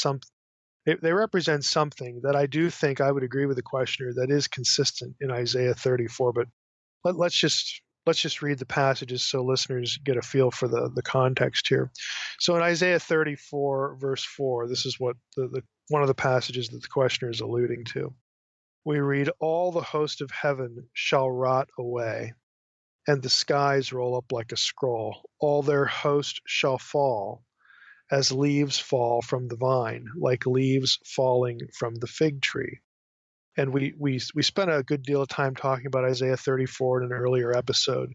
they represent something that I do think I would agree with the questioner that is consistent in Isaiah 34. But let's just read the passages so listeners get a feel for the context here. So in Isaiah 34, verse 4, this is what the one of the passages that the questioner is alluding to. We read, "All the host of heaven shall rot away, and the skies roll up like a scroll. All their host shall fall, as leaves fall from the vine, like leaves falling from the fig tree." And we spent a good deal of time talking about Isaiah 34 in an earlier episode,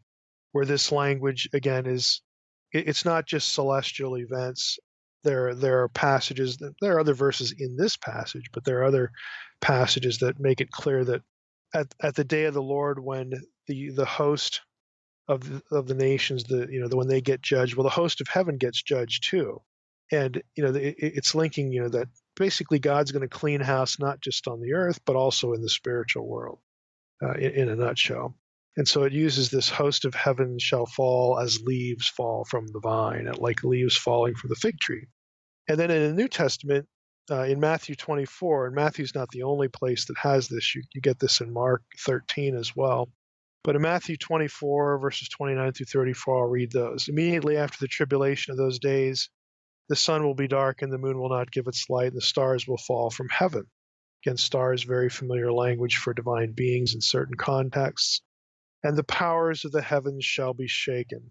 where this language again it's not just celestial events. There are passages there are other verses in this passage, but there are other passages that make it clear that at the day of the Lord, when the host of the nations, when they get judged, well, the host of heaven gets judged too. And it's linking that basically God's going to clean house not just on the earth but also in the spiritual world, in a nutshell. And so it uses this host of heaven shall fall as leaves fall from the vine, like leaves falling from the fig tree. And then in the New Testament, in Matthew 24, and Matthew's not the only place that has this, you get this in Mark 13 as well. But in Matthew 24, verses 29 through 34, I'll read those. "Immediately after the tribulation of those days, the sun will be dark and the moon will not give its light, and the stars will fall from heaven." Again, stars, very familiar language for divine beings in certain contexts. "And the powers of the heavens shall be shaken.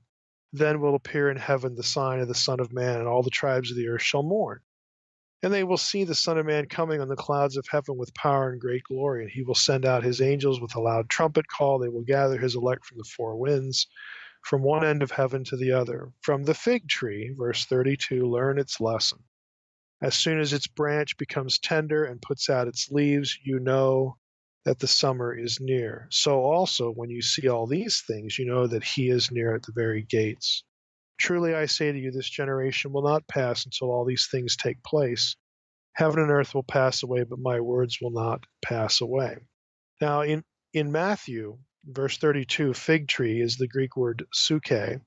Then will appear in heaven the sign of the Son of Man, and all the tribes of the earth shall mourn. And they will see the Son of Man coming on the clouds of heaven with power and great glory. And he will send out his angels with a loud trumpet call. They will gather his elect from the four winds, from one end of heaven to the other. From the fig tree," verse 32, "learn its lesson. As soon as its branch becomes tender and puts out its leaves, you know that the summer is near. So also, when you see all these things, you know that he is near at the very gates. Truly I say to you, this generation will not pass until all these things take place. Heaven and earth will pass away, but my words will not pass away." Now, in Matthew, verse 32, fig tree is the Greek word suke, and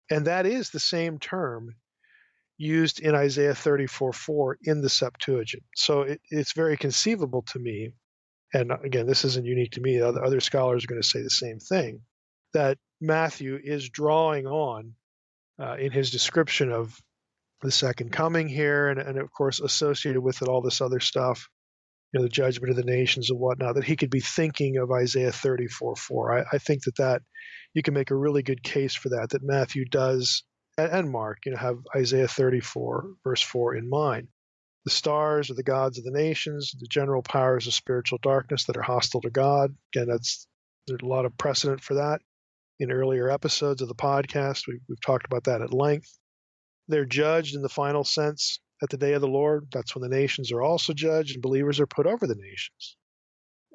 that is the same term used in Isaiah 34:4 in the Septuagint. So it's very conceivable to me, and again, this isn't unique to me, other scholars are going to say the same thing, that Matthew is drawing on, in his description of the second coming here, and of course associated with it all this other stuff, the judgment of the nations and whatnot, that he could be thinking of Isaiah 34:4. I think that you can make a really good case for that Matthew does, and Mark, have Isaiah 34 verse 4 in mind. The stars are the gods of the nations, the general powers of spiritual darkness that are hostile to God. Again, there's a lot of precedent for that. In earlier episodes of the podcast, we've talked about that at length. They're judged in the final sense at the day of the Lord. That's when the nations are also judged and believers are put over the nations.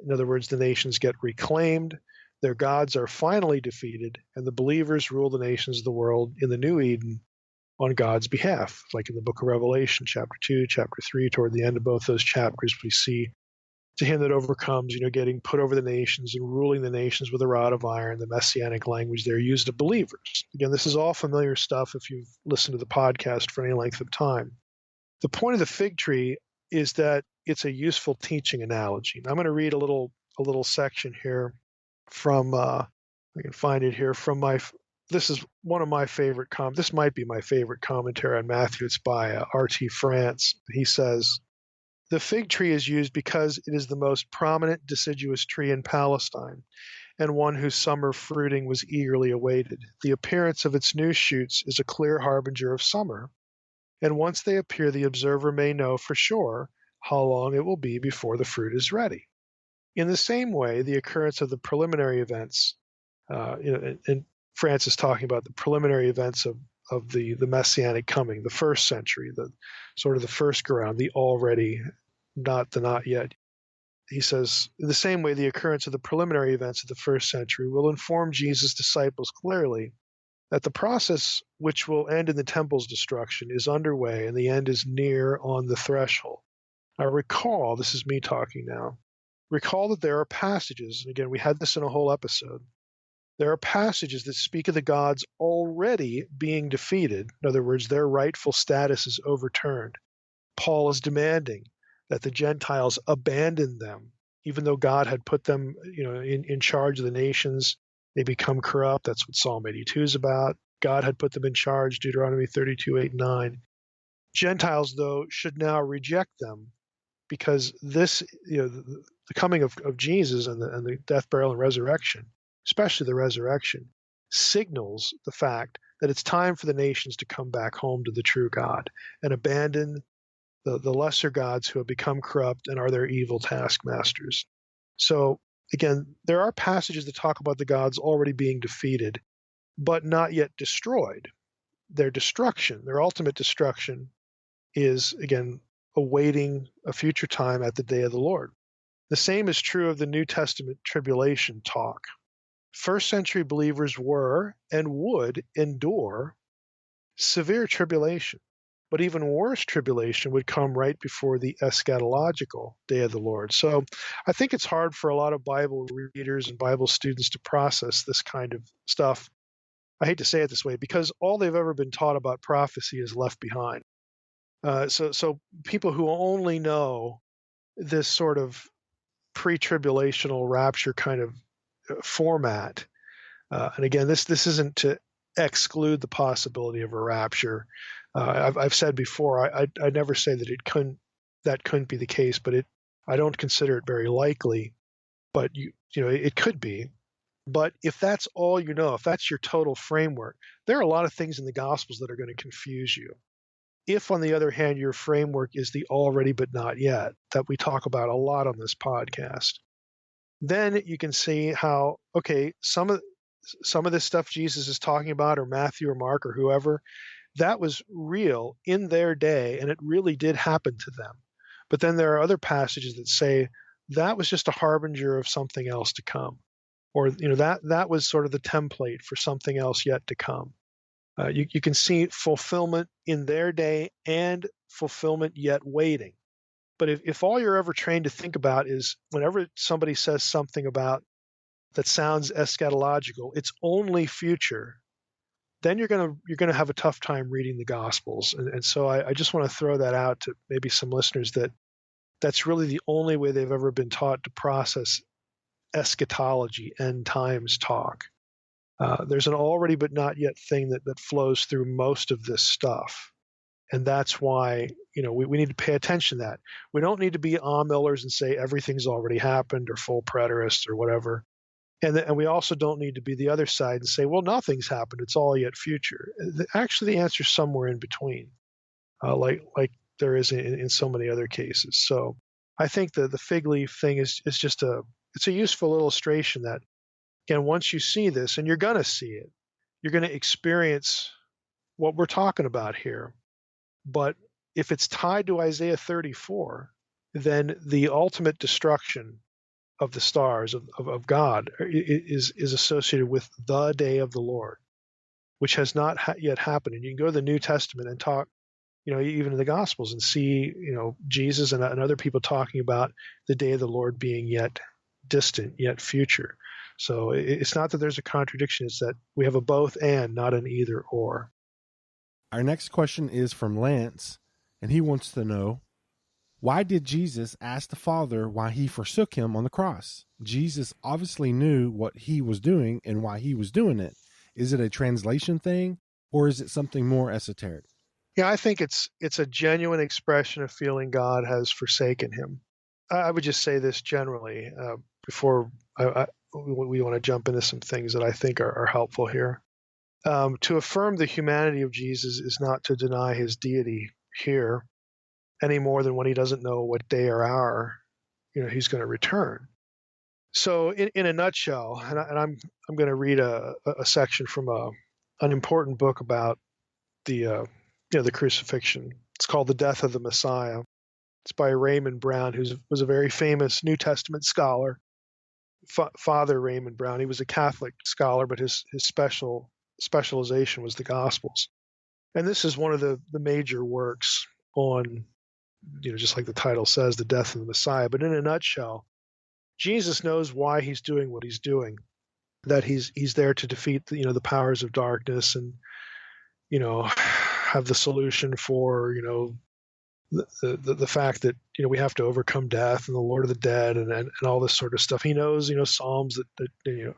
In other words, the nations get reclaimed, their gods are finally defeated, and the believers rule the nations of the world in the new Eden on God's behalf. Like in the book of Revelation, chapter 2, chapter 3, toward the end of both those chapters, we see to him that overcomes, getting put over the nations and ruling the nations with a rod of iron, the messianic language there used of believers. Again, this is all familiar stuff if you've listened to the podcast for any length of time. The point of the fig tree is that it's a useful teaching analogy. And I'm going to read a little section here from, I can find it here, from this is one of my favorite, this might be my favorite commentary on Matthew. It's by R.T. France. He says, "The fig tree is used because it is the most prominent deciduous tree in Palestine, and one whose summer fruiting was eagerly awaited. The appearance of its new shoots is a clear harbinger of summer, and once they appear, the observer may know for sure how long it will be before the fruit is ready. In the same way, the occurrence of the preliminary events," and France is talking about the preliminary events of the messianic coming, the first century, the sort of the first ground, the already, not the not yet. He says, in the same way, the occurrence of the preliminary events of the first century will inform Jesus' disciples clearly that the process which will end in the temple's destruction is underway and the end is near on the threshold. Now recall, this is me talking now, recall that there are passages, and again, we had this in a whole episode, there are passages that speak of the gods already being defeated. In other words, their rightful status is overturned. Paul is demanding that the Gentiles abandon them, even though God had put them, in charge of the nations. They become corrupt. That's what Psalm 82 is about. God had put them in charge, Deuteronomy 32, 8, and 9. Gentiles, though, should now reject them because this, the coming of Jesus and the death, burial, and resurrection, especially the resurrection, signals the fact that it's time for the nations to come back home to the true God and abandon the lesser gods who have become corrupt and are their evil taskmasters. So again, there are passages that talk about the gods already being defeated, but not yet destroyed. Their destruction, their ultimate destruction, is, again, awaiting a future time at the day of the Lord. The same is true of the New Testament tribulation talk. First century believers were and would endure severe tribulation. But even worse tribulation would come right before the eschatological day of the Lord. So I think it's hard for a lot of Bible readers and Bible students to process this kind of stuff. I hate to say it this way, because all they've ever been taught about prophecy is left behind. So people who only know this sort of pre-tribulational rapture kind of format, and again, this isn't to exclude the possibility of a rapture. I've said before, I never say that that couldn't be the case, but I don't consider it very likely. But it could be. But if that's all you know, if that's your total framework, there are a lot of things in the Gospels that are going to confuse you. If, on the other hand, your framework is the already but not yet that we talk about a lot on this podcast, then you can see how, okay, some of this stuff Jesus is talking about, or Matthew or Mark or whoever, that was real in their day, and it really did happen to them. But then there are other passages that say that was just a harbinger of something else to come, or that was sort of the template for something else yet to come. You can see fulfillment in their day and fulfillment yet waiting. But if all you're ever trained to think about is whenever somebody says something about that sounds eschatological, it's only future, then you're gonna have a tough time reading the Gospels. And so I just want to throw that out to maybe some listeners that's really the only way they've ever been taught to process eschatology, end times talk. There's an already but not yet thing that flows through most of this stuff. And that's why we need to pay attention to that. We don't need to be Millers and say everything's already happened, or full preterists or whatever. And we also don't need to be the other side and say, well, nothing's happened, it's all yet future. Actually, the answer's somewhere in between, like there is in so many other cases. So I think the fig leaf thing is just it's a useful illustration that, again, once you see this, and you're going to see it, you're going to experience what we're talking about here. But if it's tied to Isaiah 34, then the ultimate destruction of the stars of God is associated with the day of the Lord, which has not yet happened. And you can go to the New Testament and talk, even in the Gospels, and see, Jesus and other people talking about the day of the Lord being yet distant, yet future. So it's not that there's a contradiction, it's that we have a both and, not an either or. Our next question is from Lance, and he wants to know, why did Jesus ask the Father why he forsook him on the cross? Jesus obviously knew what he was doing and why he was doing it. Is it a translation thing, or is it something more esoteric? Yeah, I think it's a genuine expression of feeling God has forsaken him. I would just say this generally before we want to jump into some things that I think are helpful here. To affirm the humanity of Jesus is not to deny his deity here, any more than when he doesn't know what day or hour he's going to return. So in a nutshell, and I'm going to read a section from an important book about the crucifixion. It's called The Death of the Messiah. It's by Raymond Brown, who was a very famous New Testament scholar. Father Raymond Brown. He was a Catholic scholar, but his specialization was the Gospels. And this is one of the major works on, just like the title says, the death of the Messiah. But in a nutshell, Jesus knows why he's doing what he's doing, that he's there to defeat the powers of darkness and have the solution for the fact that we have to overcome death and the Lord of the dead and all this sort of stuff. He knows Psalms that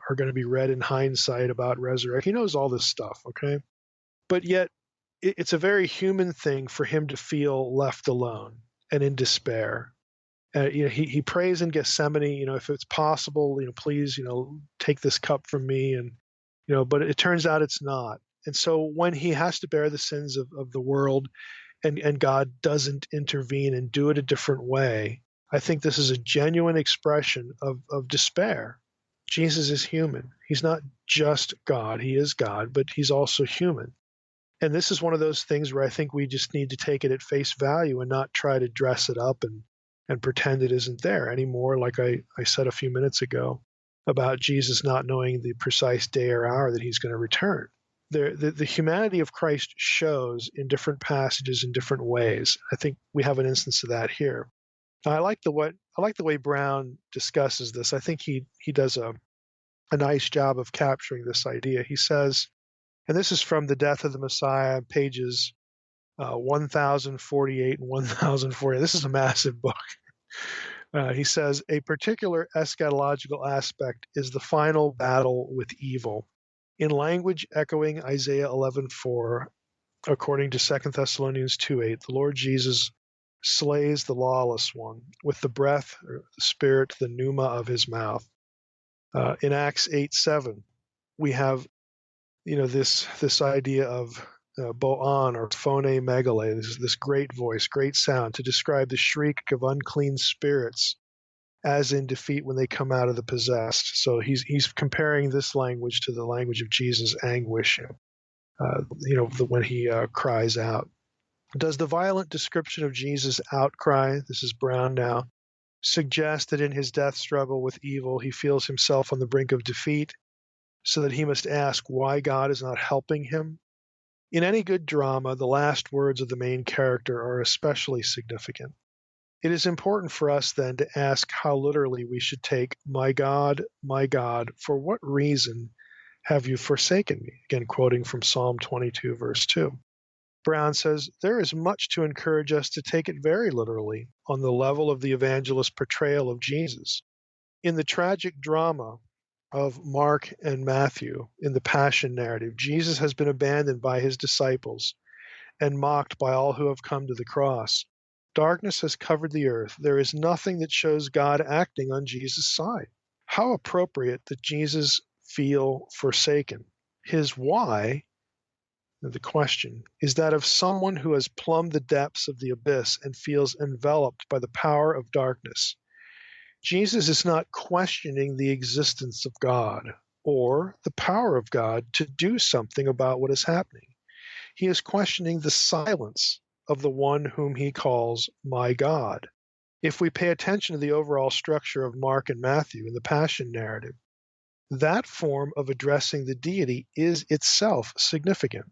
are going to be read in hindsight about resurrection. He knows all this stuff, okay? But yet it's a very human thing for him to feel left alone and in despair. He prays in Gethsemane, if it's possible, please, take this cup from me, and but it turns out it's not. And so when he has to bear the sins of the world, and God doesn't intervene and do it a different way, I think this is a genuine expression of despair. Jesus is human. He's not just God. He is God, but he's also human. And this is one of those things where I think we just need to take it at face value and not try to dress it up and pretend it isn't there anymore, like I said a few minutes ago about Jesus not knowing the precise day or hour that he's going to return. The humanity of Christ shows in different passages in different ways. I think we have an instance of that here. I like the way Brown discusses this. I think he does a nice job of capturing this idea. He says, and this is from The Death of the Messiah, pages 1048 and 1040. This is a massive book. He says, a particular eschatological aspect is the final battle with evil. In language echoing Isaiah 11:4, according to 2 Thessalonians 2:8, the Lord Jesus slays the lawless one with the breath, or the spirit, the pneuma of his mouth. In Acts 8:7, we have this idea of bo'an or phone megale, this great voice, great sound, to describe the shriek of unclean spirits as in defeat when they come out of the possessed. So he's comparing this language to the language of Jesus' anguish, when he cries out. Does the violent description of Jesus' outcry, this is Brown now, suggest that in his death struggle with evil he feels himself on the brink of defeat, so that he must ask why God is not helping him? In any good drama, the last words of the main character are especially significant. It is important for us then to ask how literally we should take, my God, for what reason have you forsaken me? Again, quoting from Psalm 22, verse 2. Brown says, there is much to encourage us to take it very literally on the level of the evangelist's portrayal of Jesus. In the tragic drama of Mark and Matthew in the Passion narrative, Jesus has been abandoned by his disciples and mocked by all who have come to the cross. Darkness has covered the earth. There is nothing that shows God acting on Jesus' side. How appropriate that Jesus feel forsaken. His why, the question, is that of someone who has plumbed the depths of the abyss and feels enveloped by the power of darkness. Jesus is not questioning the existence of God or the power of God to do something about what is happening. He is questioning the silence of the one whom he calls my God. If we pay attention to the overall structure of Mark and Matthew in the Passion narrative, that form of addressing the deity is itself significant.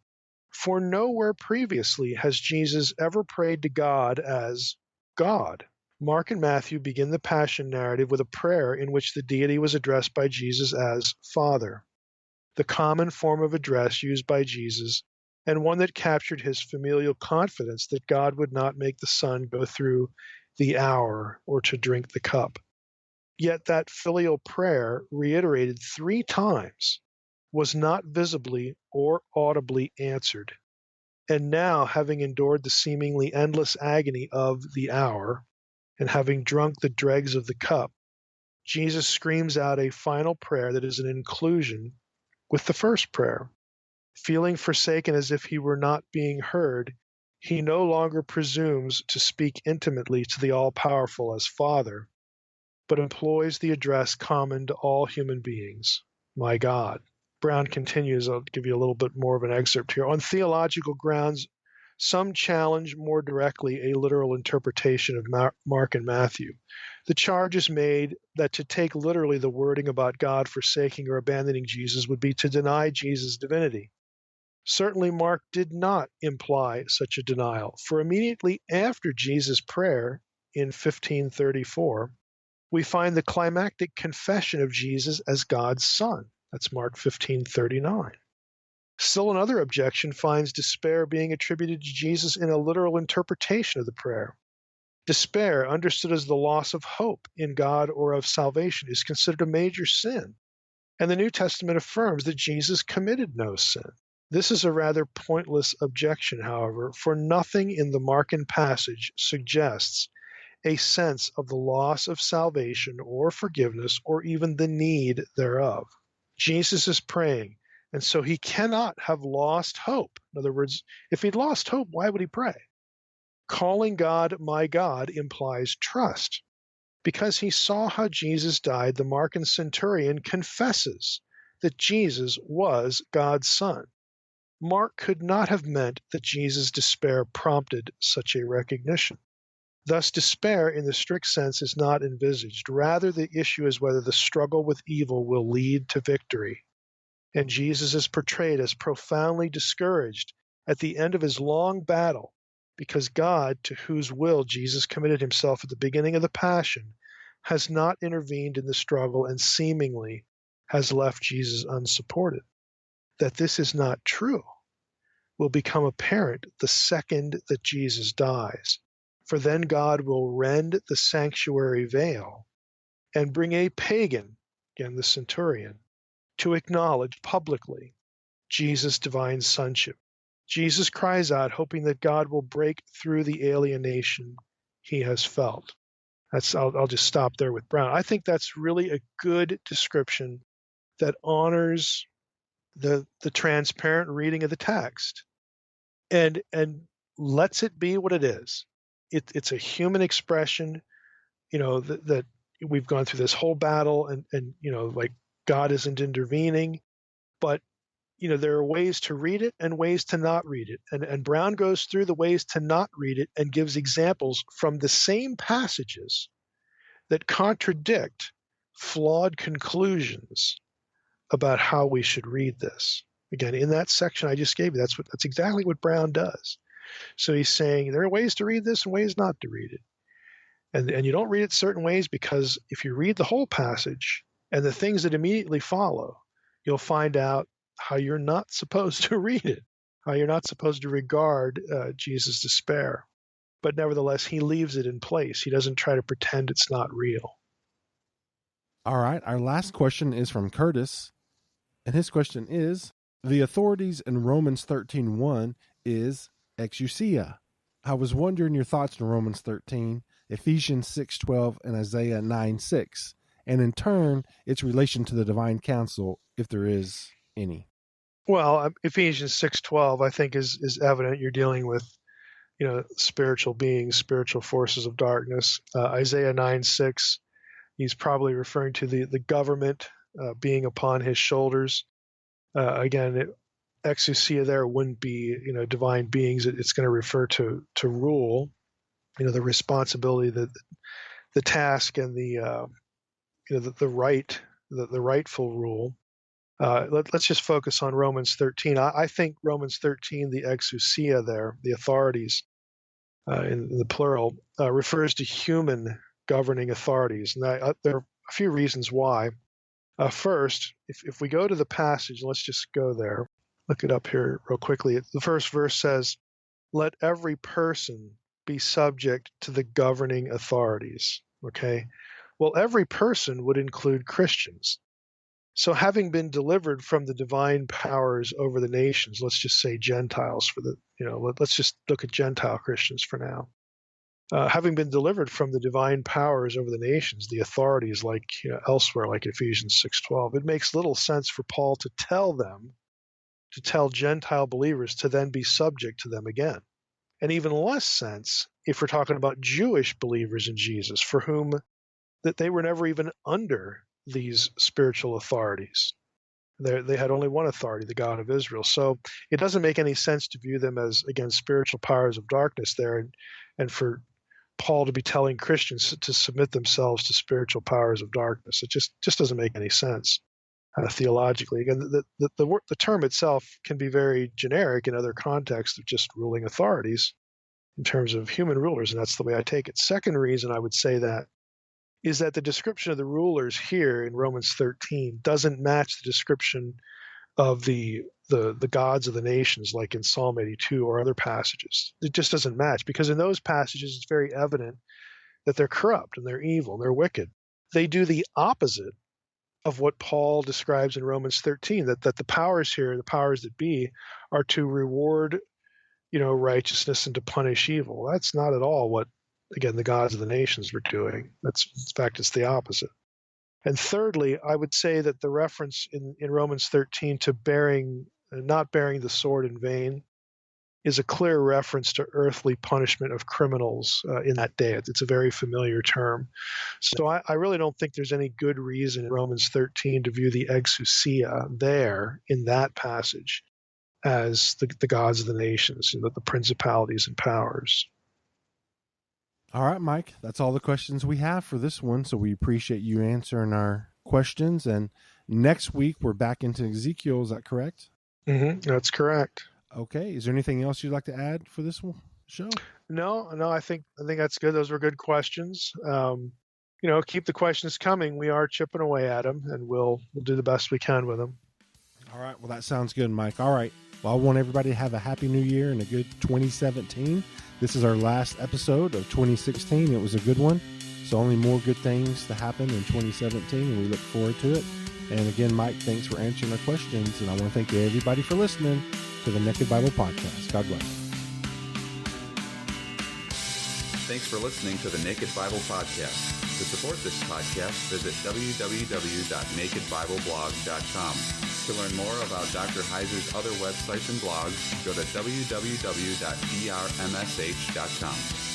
For nowhere previously has Jesus ever prayed to God as God. Mark and Matthew begin the Passion narrative with a prayer in which the deity was addressed by Jesus as Father, the common form of address used by Jesus, and one that captured his familial confidence that God would not make the Son go through the hour or to drink the cup. Yet that filial prayer, reiterated 3 times, was not visibly or audibly answered. And now, having endured the seemingly endless agony of the hour, and having drunk the dregs of the cup, Jesus screams out a final prayer that is an inclusion with the first prayer. Feeling forsaken as if he were not being heard, he no longer presumes to speak intimately to the all-powerful as Father, but employs the address common to all human beings, my God. Brown continues. I'll give you a little bit more of an excerpt here. On theological grounds, some challenge more directly a literal interpretation of Mark and Matthew. The charge is made that to take literally the wording about God forsaking or abandoning Jesus would be to deny Jesus' divinity. Certainly, Mark did not imply such a denial, for immediately after Jesus' prayer in 1534, we find the climactic confession of Jesus as God's Son. That's Mark 15:39. Still another objection finds despair being attributed to Jesus in a literal interpretation of the prayer. Despair, understood as the loss of hope in God or of salvation, is considered a major sin, and the New Testament affirms that Jesus committed no sin. This is a rather pointless objection, however, for nothing in the Markan passage suggests a sense of the loss of salvation or forgiveness or even the need thereof. Jesus is praying, and so he cannot have lost hope. In other words, if he'd lost hope, why would he pray? Calling God my God implies trust. Because he saw how Jesus died, the Markan centurion confesses that Jesus was God's Son. Mark could not have meant that Jesus' despair prompted such a recognition. Thus, despair in the strict sense is not envisaged. Rather, the issue is whether the struggle with evil will lead to victory. And Jesus is portrayed as profoundly discouraged at the end of his long battle, because God, to whose will Jesus committed himself at the beginning of the Passion, has not intervened in the struggle and seemingly has left Jesus unsupported. That this is not true will become apparent the second that Jesus dies, for then God will rend the sanctuary veil and bring a pagan, again the centurion, to acknowledge publicly Jesus' divine sonship. Jesus cries out, hoping that God will break through the alienation he has felt. I'll just stop there with Brown. I think that's really a good description that honors the transparent reading of the text and lets it be what it is. It's a human expression, that we've gone through this whole battle and like God isn't intervening, but there are ways to read it and ways to not read it. And Brown goes through the ways to not read it and gives examples from the same passages that contradict flawed conclusions about how we should read this. Again, in that section I just gave you, that's exactly what Brown does. So he's saying there are ways to read this and ways not to read it. And you don't read it certain ways because if you read the whole passage and the things that immediately follow, you'll find out how you're not supposed to read it, how you're not supposed to regard Jesus' despair. But nevertheless, he leaves it in place. He doesn't try to pretend it's not real. All right. Our last question is from Curtis. And his question is, the authorities in Romans 13:1 is exousia. I was wondering your thoughts on Romans 13, Ephesians 6:12, and Isaiah 9:6, and in turn, its relation to the divine counsel, if there is any. Well, Ephesians 6:12, I think, is evident. You're dealing with, spiritual beings, spiritual forces of darkness. Isaiah 9:6, he's probably referring to the government being upon his shoulders. Again, exousia there wouldn't be, divine beings. It's going to refer to rule, the responsibility, the task, and the rightful rule. Let's just focus on Romans 13. I think Romans 13, the exousia there, the authorities in the plural, refers to human governing authorities. And there are a few reasons why. First, if we go to the passage, let's just go there. Look it up here real quickly. The first verse says, "Let every person be subject to the governing authorities." Okay? Well, every person would include Christians. So having been delivered from the divine powers over the nations, let's just say Gentiles let's just look at Gentile Christians for now. Having been delivered from the divine powers over the nations, the authorities like elsewhere, like Ephesians 6:12, it makes little sense for Paul to tell Gentile believers to then be subject to them again. And even less sense if we're talking about Jewish believers in Jesus, for whom that they were never even under these spiritual authorities. They had only one authority, the God of Israel. So it doesn't make any sense to view them as, again, spiritual powers of darkness there, and for Paul to be telling Christians to submit themselves to spiritual powers of darkness. It just doesn't make any sense theologically. Again, the term itself can be very generic in other contexts of just ruling authorities in terms of human rulers, and that's the way I take it. Second reason I would say that is that the description of the rulers here in Romans 13 doesn't match the description of the gods of the nations, like in Psalm 82 or other passages. It just doesn't match, because in those passages it's very evident that they're corrupt and they're evil and they're wicked. They do the opposite of what Paul describes in Romans 13, that the powers here, the powers that be, are to reward, righteousness and to punish evil. That's not at all what, again, the gods of the nations were doing. In fact, it's the opposite. And thirdly, I would say that the reference in Romans 13 to not bearing the sword in vain is a clear reference to earthly punishment of criminals in that day. It's a very familiar term. So I really don't think there's any good reason in Romans 13 to view the exousia there in that passage as the gods of the nations, the principalities and powers. All right, Mike, that's all the questions we have for this one. So we appreciate you answering our questions. And next week, we're back into Ezekiel. Is that correct? Mm-hmm, that's correct. Okay. Is there anything else you'd like to add for this show? No, I think that's good. Those were good questions. Keep the questions coming. We are chipping away at them, and we'll do the best we can with them. All right. Well, that sounds good, Mike. All right. Well, I want everybody to have a happy new year and a good 2017. This is our last episode of 2016. It was a good one. So only more good things to happen in 2017, and we look forward to it. And again, Mike, thanks for answering our questions. And I want to thank everybody for listening to the Naked Bible Podcast. God bless. Thanks for listening to the Naked Bible Podcast. To support this podcast, visit www.nakedbibleblog.com. To learn more about Dr. Heiser's other websites and blogs, go to www.drmsh.com.